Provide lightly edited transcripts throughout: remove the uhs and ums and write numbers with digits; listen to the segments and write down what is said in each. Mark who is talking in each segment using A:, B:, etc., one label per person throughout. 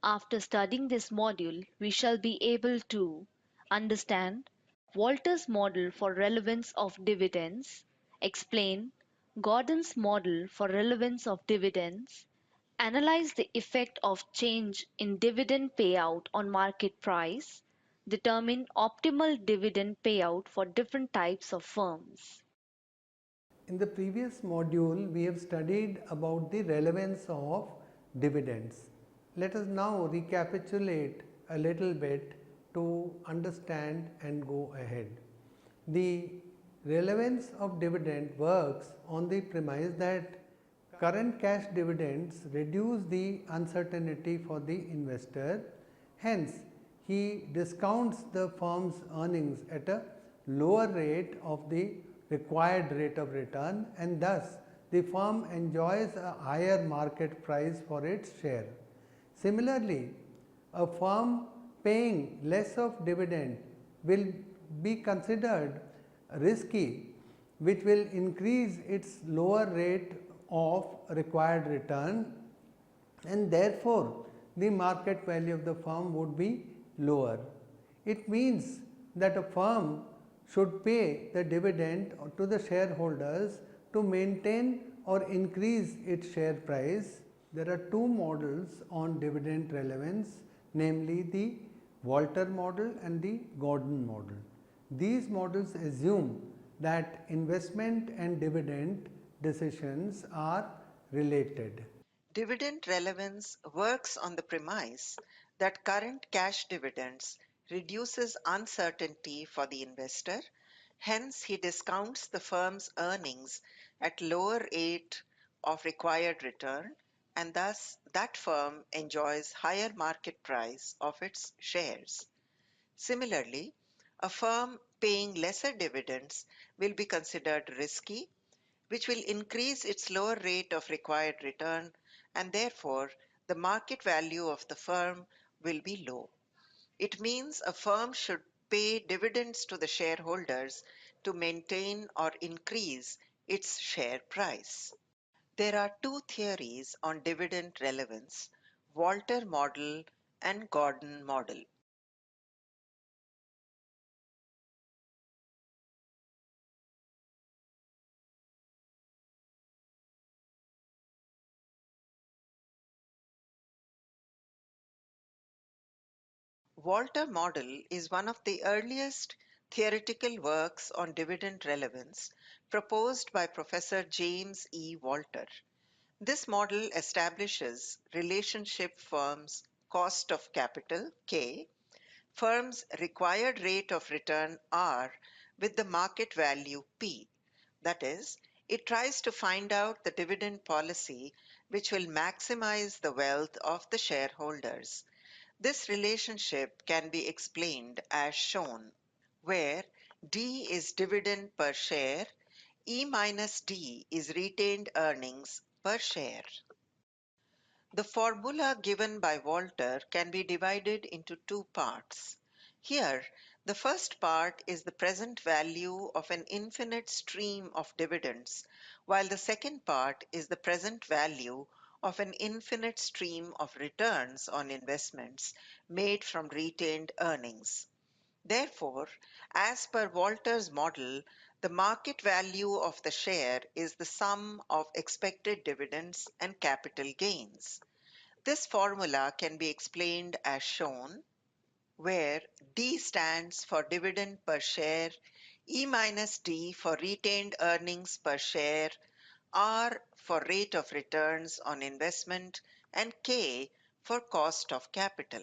A: After studying this module, we shall be able to understand Walter's model for relevance of dividends, explain Gordon's model for relevance of dividends, analyze the effect of change in dividend payout on market price, determine optimal dividend payout for different types of firms.
B: In the previous module, we have studied about the relevance of dividends. Let us now recapitulate a little bit to understand and go ahead. The relevance of dividend works on the premise that current cash dividends reduce the uncertainty for the investor. Hence, he discounts the firm's earnings at a lower rate of the required rate of return, and thus the firm enjoys a higher market price for its share. Similarly, a firm paying less of dividend will be considered risky, which will increase its lower rate of required return, and therefore the market value of the firm would be lower. It means that a firm should pay the dividend to the shareholders to maintain or increase its share price. There are two models on dividend relevance, namely the Walter model and the Gordon model. These models assume that investment and dividend decisions are related.
C: Dividend relevance works on the premise that current cash dividends reduces uncertainty for the investor, hence he discounts the firm's earnings at lower rate of required return, and thus that firm enjoys higher market price of its shares. Similarly, a firm paying lesser dividends will be considered risky, which will increase its lower rate of required return, and therefore the market value of the firm will be low. It means a firm should pay dividends to the shareholders to maintain or increase its share price. There are two theories on dividend relevance: Walter model and Gordon model. Walter model is one of the earliest theoretical works on dividend relevance proposed by Professor James E. Walter. This model establishes relationship firms' cost of capital K, firm's required rate of return R with the market value P. That is, it tries to find out the dividend policy which will maximize the wealth of the shareholders. This relationship can be explained as shown, where D is dividend per share, E minus D is retained earnings per share. The formula given by Walter can be divided into two parts. Here, the first part is the present value of an infinite stream of dividends, while the second part is the present value of an infinite stream of returns on investments made from retained earnings. Therefore, as per Walter's model, the market value of the share is the sum of expected dividends and capital gains. This formula can be explained as shown, where D stands for dividend per share, E minus D for retained earnings per share, R for rate of returns on investment, and K for cost of capital.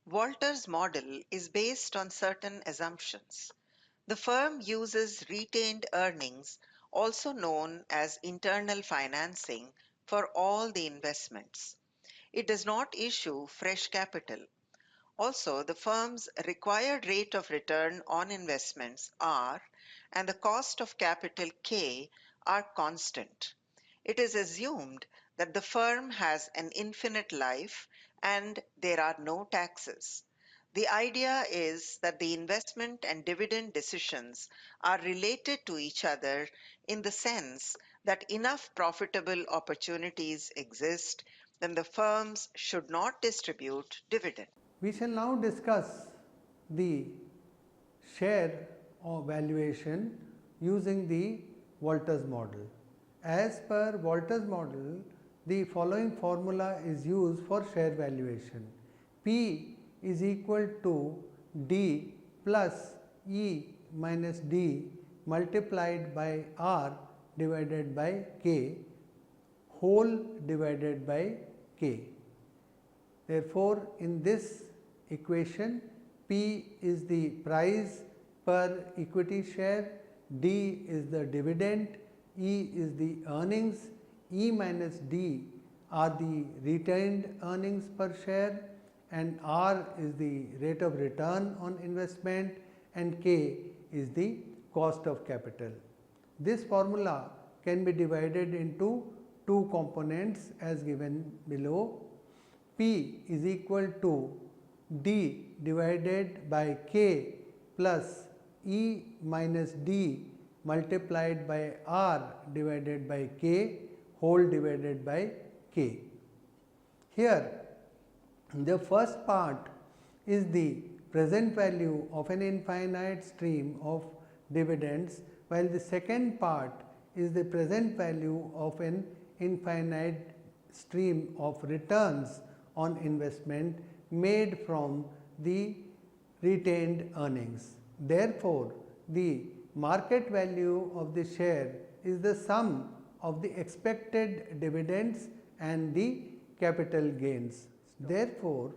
C: Walter's model is based on certain assumptions. The firm uses retained earnings, also known as internal financing, for all the investments. It does not issue fresh capital. Also, the firm's required rate of return on investments R and the cost of capital K are constant. It is assumed that the firm has an infinite life and there are no taxes. The idea is that the investment and dividend decisions are related to each other in the sense that enough profitable opportunities exist then the firms should not distribute dividend.
B: We shall now discuss the share or valuation using the Walters model. As per Walters model, the following formula is used for share valuation. P is equal to D plus E minus D multiplied by R divided by K whole divided by K. Therefore, in this equation, P is the price per equity share, D is the dividend, E is the earnings, E minus D are the retained earnings per share, and R is the rate of return on investment, and K is the cost of capital. This formula can be divided into two components as given below. P is equal to D divided by K plus E minus D multiplied by R divided by K whole divided by K. Here, the first part is the present value of an infinite stream of dividends, while the second part is the present value of an infinite stream of returns on investment made from the retained earnings. Therefore, the market value of the share is the sum of the expected dividends and the capital gains. Therefore,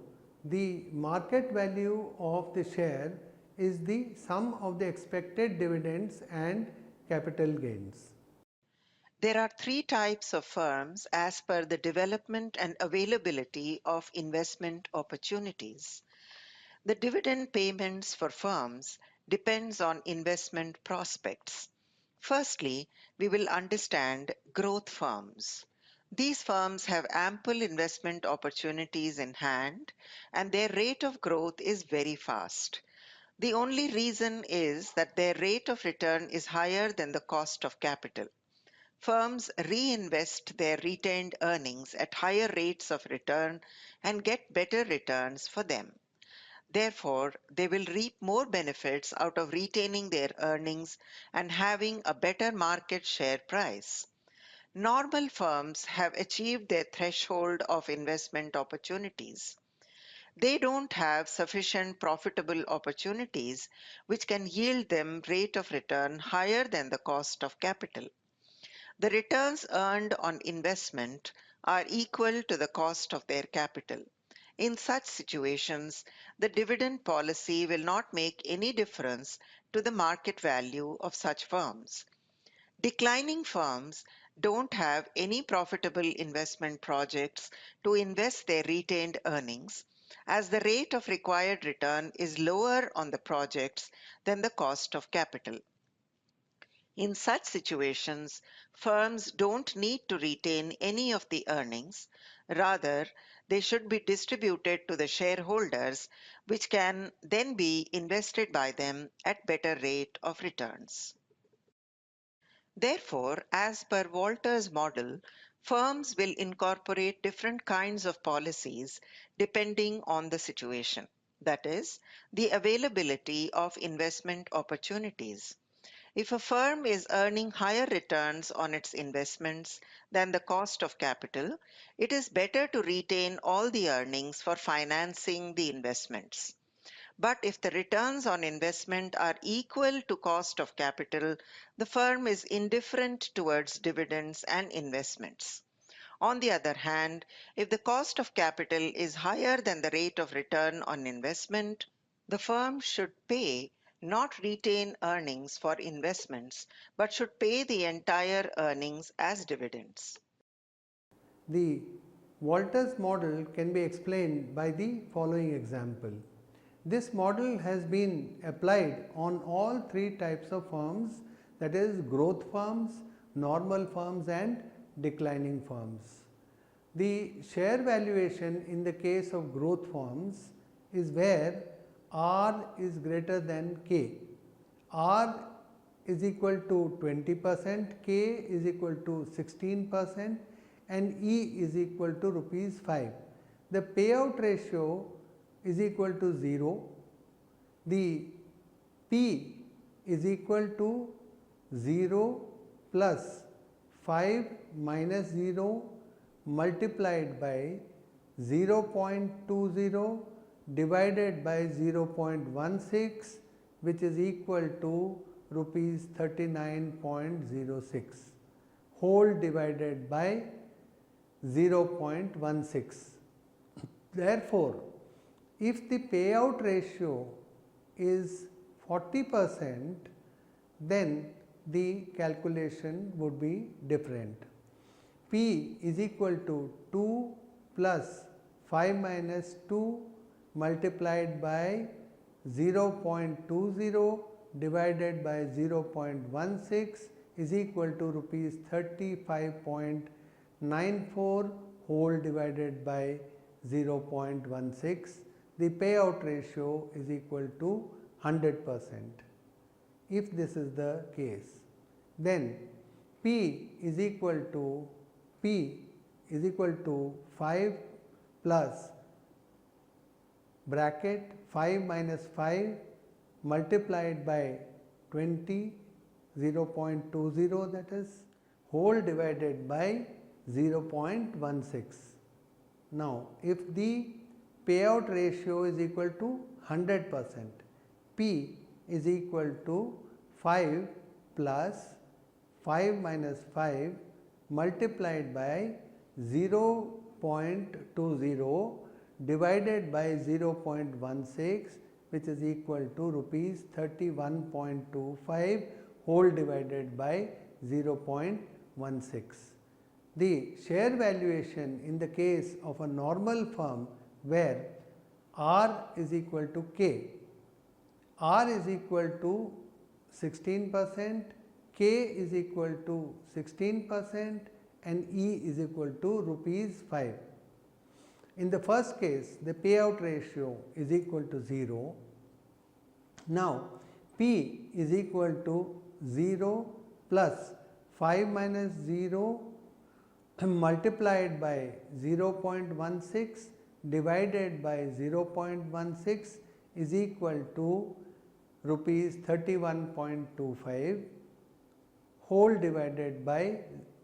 B: the market value of the share is the sum of the expected dividends and capital gains.
C: There are three types of firms as per the development and availability of investment opportunities. The dividend payments for firms depends on investment prospects. Firstly, we will understand growth firms. These firms have ample investment opportunities in hand and their rate of growth is very fast. The only reason is that their rate of return is higher than the cost of capital. Firms reinvest their retained earnings at higher rates of return and get better returns for them. Therefore, they will reap more benefits out of retaining their earnings and having a better market share price. Normal firms have achieved their threshold of investment opportunities. They don't have sufficient profitable opportunities which can yield them rate of return higher than the cost of capital. The returns earned on investment are equal to the cost of their capital. In such situations, the dividend policy will not make any difference to the market value of such firms. Declining firms don't have any profitable investment projects to invest their retained earnings, as the rate of required return is lower on the projects than the cost of capital. In such situations, firms don't need to retain any of the earnings. Rather, they should be distributed to the shareholders, which can then be invested by them at better rate of returns. Therefore, as per Walter's model, firms will incorporate different kinds of policies depending on the situation, that is, the availability of investment opportunities. If a firm is earning higher returns on its investments than the cost of capital, it is better to retain all the earnings for financing the investments. But if the returns on investment are equal to cost of capital, the firm is indifferent towards dividends and investments. On the other hand, if the cost of capital is higher than the rate of return on investment, the firm should pay, not retain earnings for investments, but should pay the entire earnings as dividends.
B: The Walters model can be explained by the following example. This model has been applied on all three types of firms, that is growth firms, normal firms and declining firms. The share valuation in the case of growth firms is where R is greater than K. R is equal to 20%, K is equal to 16%, and E is equal to rupees 5. The payout ratio is equal to 0. The P is equal to 0 plus 5 minus 0 multiplied by 0.20 divided by 0.16, which is equal to rupees 39.06 whole divided by 0.16. Therefore, if the payout ratio is 40%, then the calculation would be different. P is equal to 2 plus 5 minus 2 multiplied by 0.20 divided by 0.16 is equal to rupees 35.94 whole divided by 0.16. The payout ratio is equal to 100%. If this is the case, then P is equal to 5 plus bracket 5 minus 5 multiplied by 20, 0.20, that is whole divided by 0.16. Now, if the payout ratio is equal to 100%, P is equal to 5 plus 5 minus 5 multiplied by 0.20 divided by 0.16, which is equal to rupees 31.25 whole divided by 0.16. The share valuation in the case of a normal firm where R is equal to K, R is equal to 16%, K is equal to 16% and E is equal to rupees 5. In the first case, the payout ratio is equal to 0. Now, P is equal to 0 plus 5 minus 0 multiplied by 0.16 divided by 0.16 is equal to rupees 31.25 whole divided by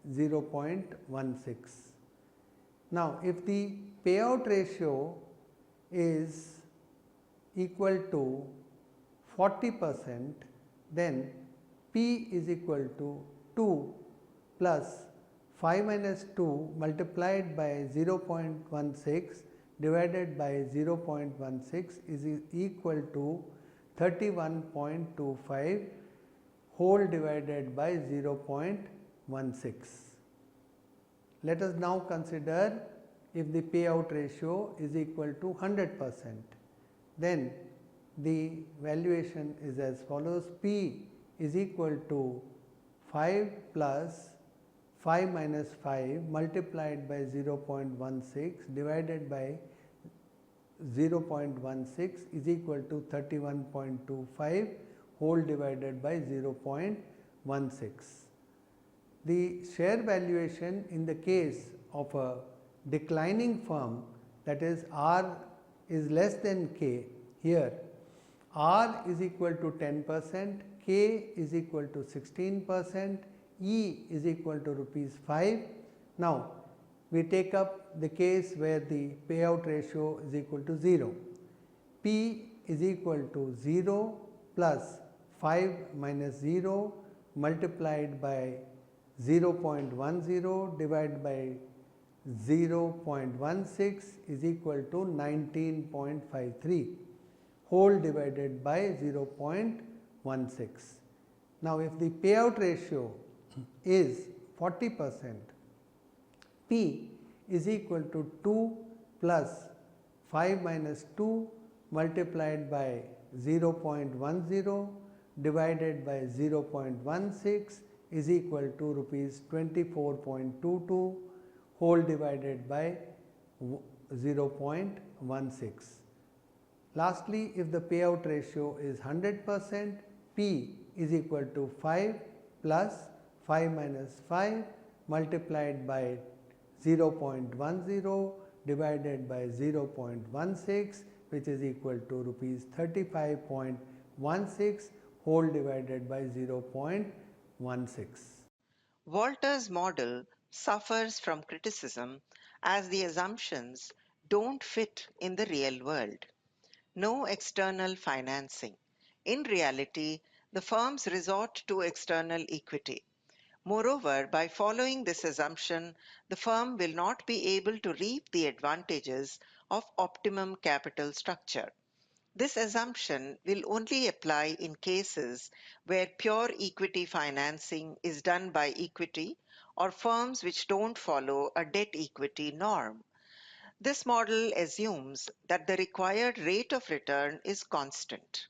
B: 0.16. Now, if the payout ratio is equal to 40%, then P is equal to 2 plus 5 minus 2 multiplied by 0.16 divided by 0.16 is equal to 31.25 whole divided by 0.16. Let us now consider if the payout ratio is equal to 100%. Then the valuation is as follows: P is equal to 5 plus 5 minus 5 multiplied by 0.16 divided by 0.16 is equal to 31.25 whole divided by 0.16. The share valuation in the case of a declining firm, that is R is less than K, here R is equal to 10%, K is equal to 16%, E is equal to rupees 5. Now, we take up the case where the payout ratio is equal to 0. P is equal to 0 plus 5 minus 0 multiplied by 0.10 divided by 0.16 is equal to 19.53 whole divided by 0.16. Now, if the payout ratio is 40%, P is equal to 2 plus 5 minus 2 multiplied by 0.10 divided by 0.16 is equal to rupees 24.22 whole divided by 0.16. Lastly, if the payout ratio is 100%, P is equal to 5 plus 5 minus 5 multiplied by 0.10 divided by 0.16, which is equal to rupees 35.16 whole divided by 0.16.
C: Walter's model suffers from criticism as the assumptions don't fit in the real world. No external financing. In reality, the firms resort to external equity. Moreover, by following this assumption, the firm will not be able to reap the advantages of optimum capital structure. This assumption will only apply in cases where pure equity financing is done by equity or firms which don't follow a debt equity norm. This model assumes that the required rate of return is constant.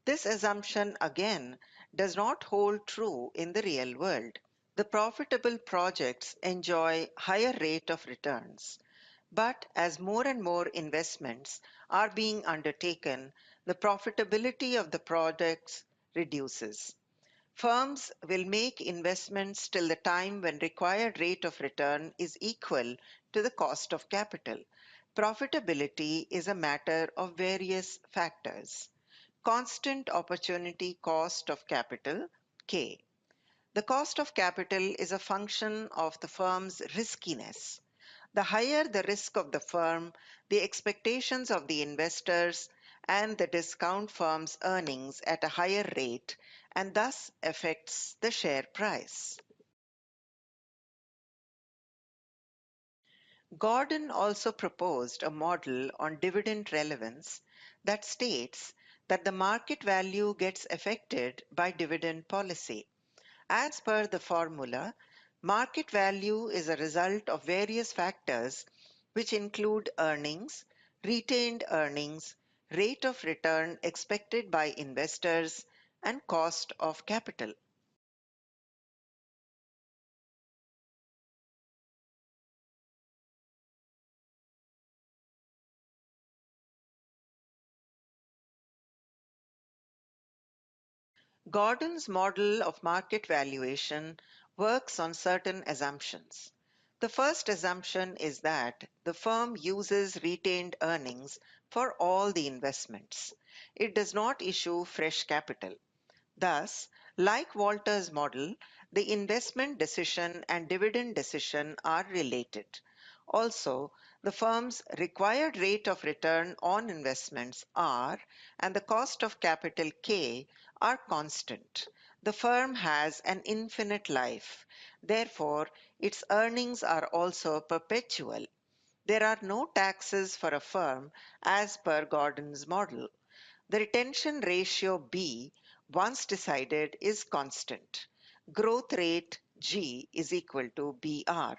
C: This assumption again does not hold true in the real world. The profitable projects enjoy higher rate of returns. But as more and more investments are being undertaken, the profitability of the projects reduces. Firms will make investments till the time when required rate of return is equal to the cost of capital. Profitability is a matter of various factors. Constant opportunity cost of capital, K. The cost of capital is a function of the firm's riskiness. The higher the risk of the firm, the expectations of the investors, and the discount firm's earnings at a higher rate, and thus affects the share price. Gordon also proposed a model on dividend relevance that states that the market value gets affected by dividend policy. As per the formula, market value is a result of various factors which include earnings, retained earnings, rate of return expected by investors, and cost of capital. Gordon's model of market valuation works on certain assumptions. The first assumption is that the firm uses retained earnings for all the investments. It does not issue fresh capital. Thus, like Walter's model, the investment decision and dividend decision are related. Also, the firm's required rate of return on investments R and the cost of capital K are constant. The firm has an infinite life. Therefore, its earnings are also perpetual. There are no taxes for a firm as per Gordon's model. The retention ratio B, once decided, is constant. Growth rate G is equal to BR.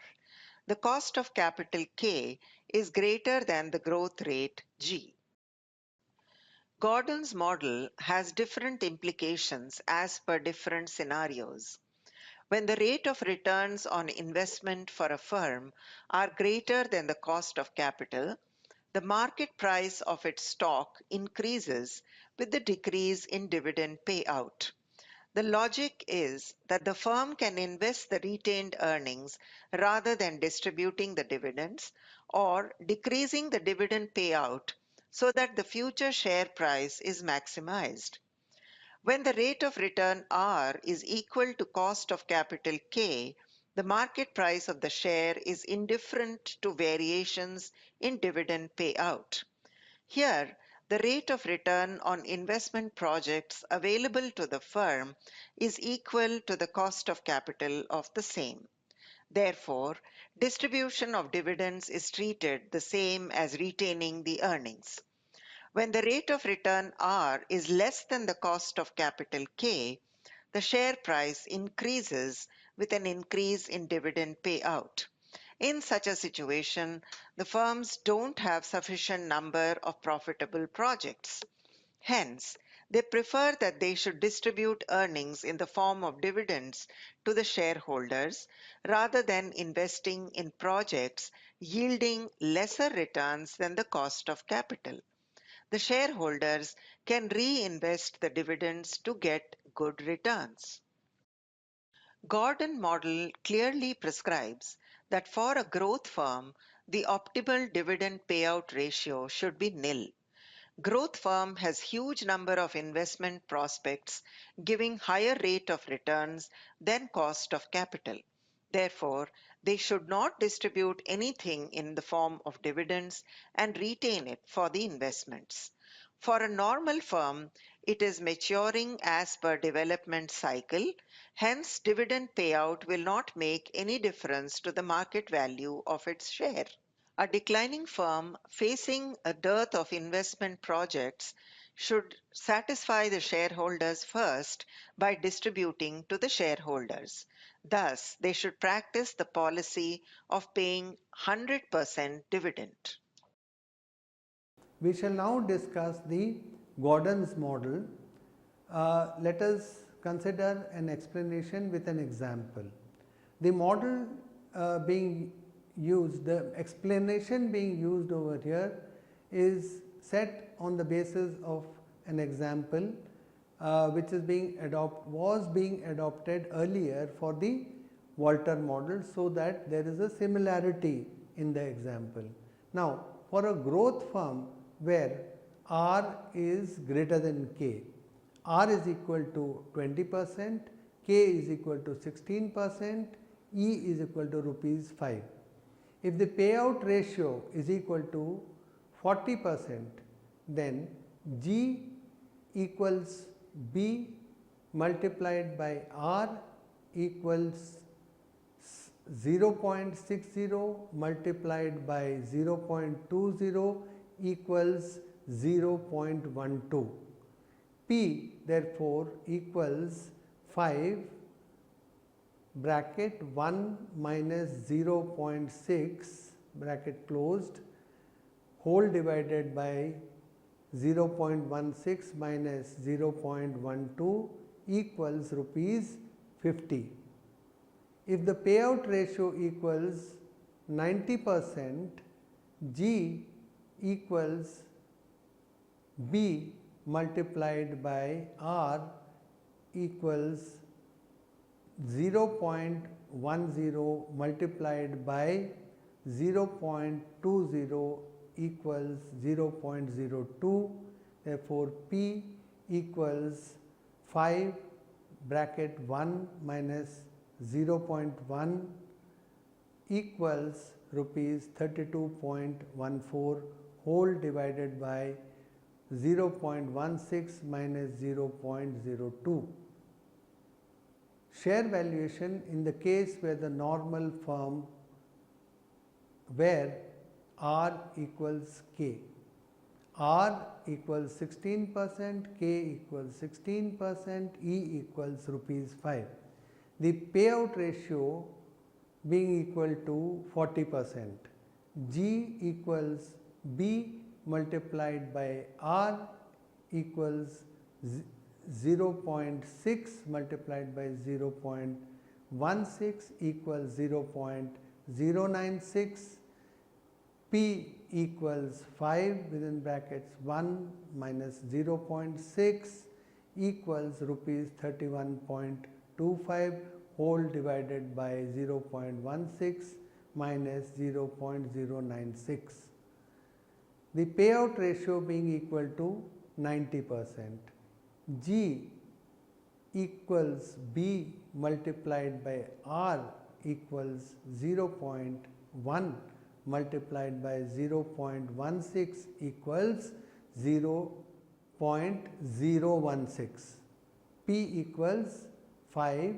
C: The cost of capital K is greater than the growth rate G. Gordon's model has different implications as per different scenarios. When the rate of returns on investment for a firm are greater than the cost of capital, the market price of its stock increases with the decrease in dividend payout. The logic is that the firm can invest the retained earnings rather than distributing the dividends or decreasing the dividend payout so that the future share price is maximized. When the rate of return R is equal to cost of capital K, the market price of the share is indifferent to variations in dividend payout. Here, the rate of return on investment projects available to the firm is equal to the cost of capital of the same. Therefore, distribution of dividends is treated the same as retaining the earnings. When the rate of return R is less than the cost of capital K, the share price increases with an increase in dividend payout. In such a situation, the firms don't have sufficient number of profitable projects. Hence, they prefer that they should distribute earnings in the form of dividends to the shareholders rather than investing in projects yielding lesser returns than the cost of capital. The shareholders can reinvest the dividends to get good returns. Gordon model clearly prescribes that for a growth firm, the optimal dividend payout ratio should be nil. Growth firm has huge number of investment prospects giving higher rate of returns than cost of capital. Therefore, they should not distribute anything in the form of dividends and retain it for the investments. For a normal firm, it is maturing as per development cycle, hence dividend payout will not make any difference to the market value of its share. A declining firm facing a dearth of investment projects should satisfy the shareholders first by distributing to the shareholders. Thus, they should practice the policy of paying 100% dividend.
B: We shall now discuss the Gordon's model. Let us consider an explanation with an example. The model being used, the explanation being used over here is set on the basis of an example which is was being adopted earlier for the Walter model, so that there is a similarity in the example. Now, for a growth firm where R is greater than K, R is equal to 20%, K is equal to 16%, E is equal to rupees 5. If the payout ratio is equal to 40%, then G equals B multiplied by R equals 0.60 multiplied by 0.20 equals 0.12. P therefore equals 5 bracket 1 minus 0.6 bracket closed whole divided by 0.16 minus 0.12 equals rupees 50. If the payout ratio equals 90%, G equals B multiplied by R equals 0.10 multiplied by 0.20 equals 0.02. Therefore, P equals 5 bracket 1 minus 0.1 equals rupees 32.14 whole divided by 0.16 minus 0.02. Share valuation in the case where the normal firm where R equals K. R equals 16%, K equals 16%, E equals rupees 5. The payout ratio being equal to 40%. G equals B multiplied by R equals 0.6 multiplied by 0.16 equals 0.096. P equals 5 within brackets 1 minus 0.6 equals rupees 31.25 whole divided by 0.16 minus 0.096. The payout ratio being equal to 90%. G equals B multiplied by R equals 0.1 multiplied by 0.16 equals 0.016. P equals 5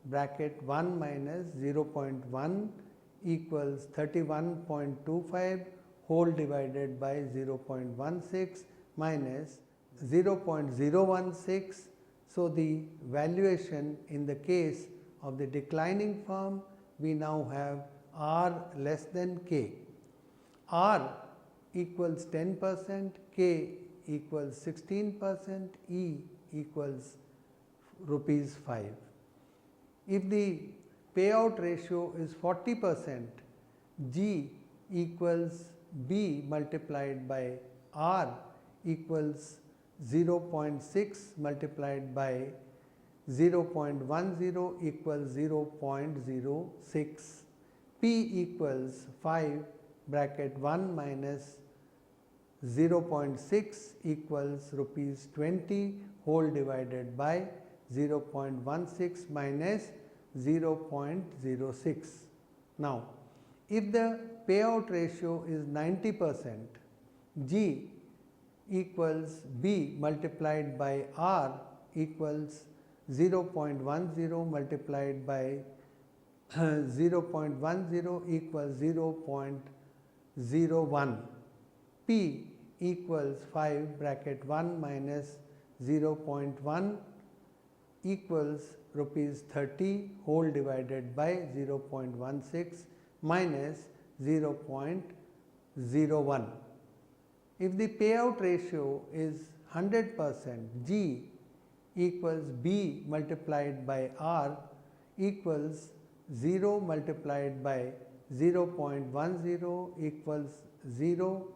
B: bracket 1 minus 0.1 equals 31.25 whole divided by 0.16 minus 0.016. So, the valuation in the case of the declining firm, we now have R less than K. R equals 10%, K equals 16%, E equals rupees 5. If the payout ratio is 40%, G equals B multiplied by R equals 0.6 multiplied by 0.10 equals 0.06. P P equals 5 bracket 1 minus 0.6 equals rupees 20 whole divided by 0.16 minus 0.06. Now, if the payout ratio is 90%, G equals B multiplied by R equals 0.10 multiplied by 0.10 equals 0.01. P equals 5 bracket 1 minus 0.1 equals rupees 30 whole divided by 0.16 minus 0.01. If the payout ratio is 100%, G equals B multiplied by R equals 0 multiplied by 0.10 equals 0.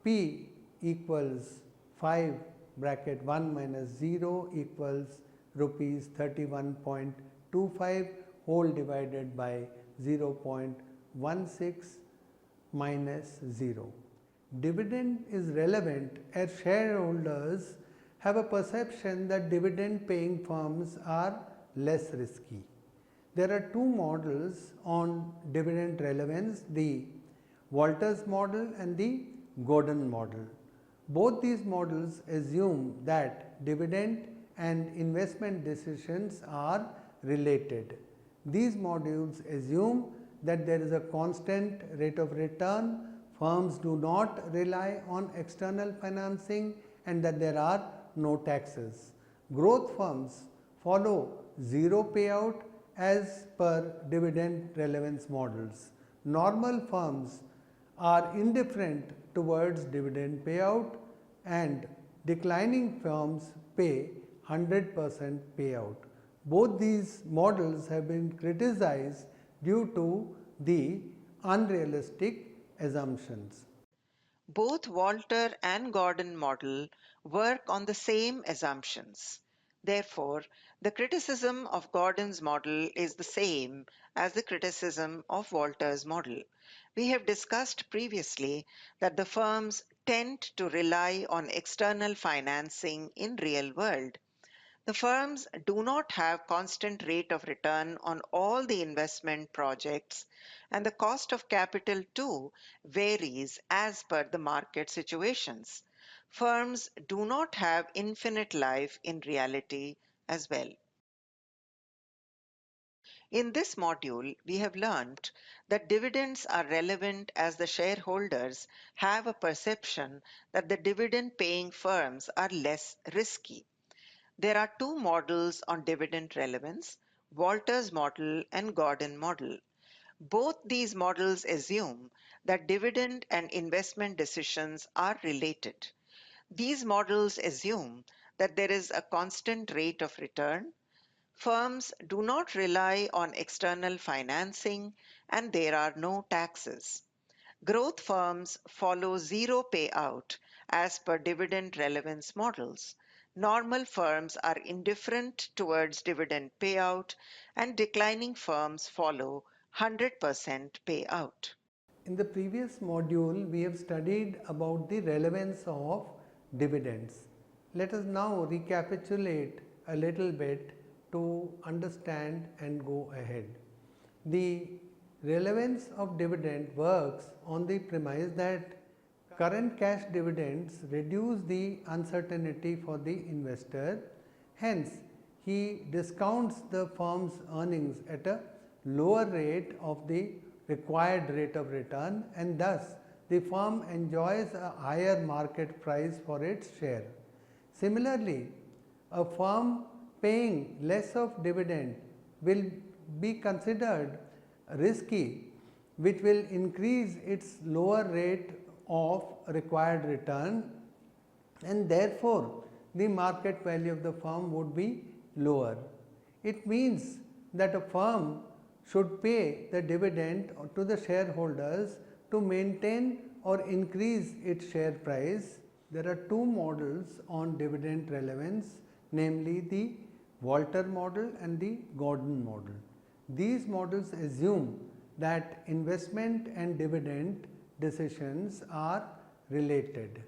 B: P equals 5 bracket 1 minus 0 equals rupees 31.25 whole divided by 0.16 minus 0. Dividend is relevant as shareholders have a perception that dividend paying firms are less risky. There are two models on dividend relevance, the Walters model and the Gordon model. Both these models assume that dividend and investment decisions are related. These models assume that there is a constant rate of return, firms do not rely on external financing, and that there are no taxes. Growth firms follow zero payout as per dividend relevance models. Normal firms are indifferent towards dividend payout, and declining firms pay 100% payout. Both these models have been criticized due to the unrealistic assumptions.
C: Both Walter and Gordon model work on the same assumptions. Therefore, the criticism of Gordon's model is the same as the criticism of Walter's model. We have discussed previously that the firms tend to rely on external financing in real world. The firms do not have constant rate of return on all the investment projects, and the cost of capital too varies as per the market situations. Firms do not have infinite life in reality as well. In this module, we have learnt that dividends are relevant as the shareholders have a perception that the dividend paying firms are less risky. There are two models on dividend relevance, Walter's model and Gordon model. Both these models assume that dividend and investment decisions are related. These models assume that there is a constant rate of return, firms do not rely on external financing, and there are no taxes. Growth firms follow zero payout as per dividend relevance models. Normal firms are indifferent towards dividend payout, and declining firms follow 100% payout.
B: In the previous module, we have studied about the relevance of dividends. Let us now recapitulate a little bit to understand and go ahead. The relevance of dividend works on the premise that current cash dividends reduce the uncertainty for the investor. Hence, he discounts the firm's earnings at a lower rate of the required rate of return, and thus the firm enjoys a higher market price for its share. Similarly, a firm paying less of dividend will be considered risky, which will increase its lower rate of required return, and therefore the market value of the firm would be lower. It means that a firm should pay the dividend to the shareholders to maintain or increase its share price. There are two models on dividend relevance, namely the Walter model and the Gordon model. These models assume that investment and dividend decisions are related.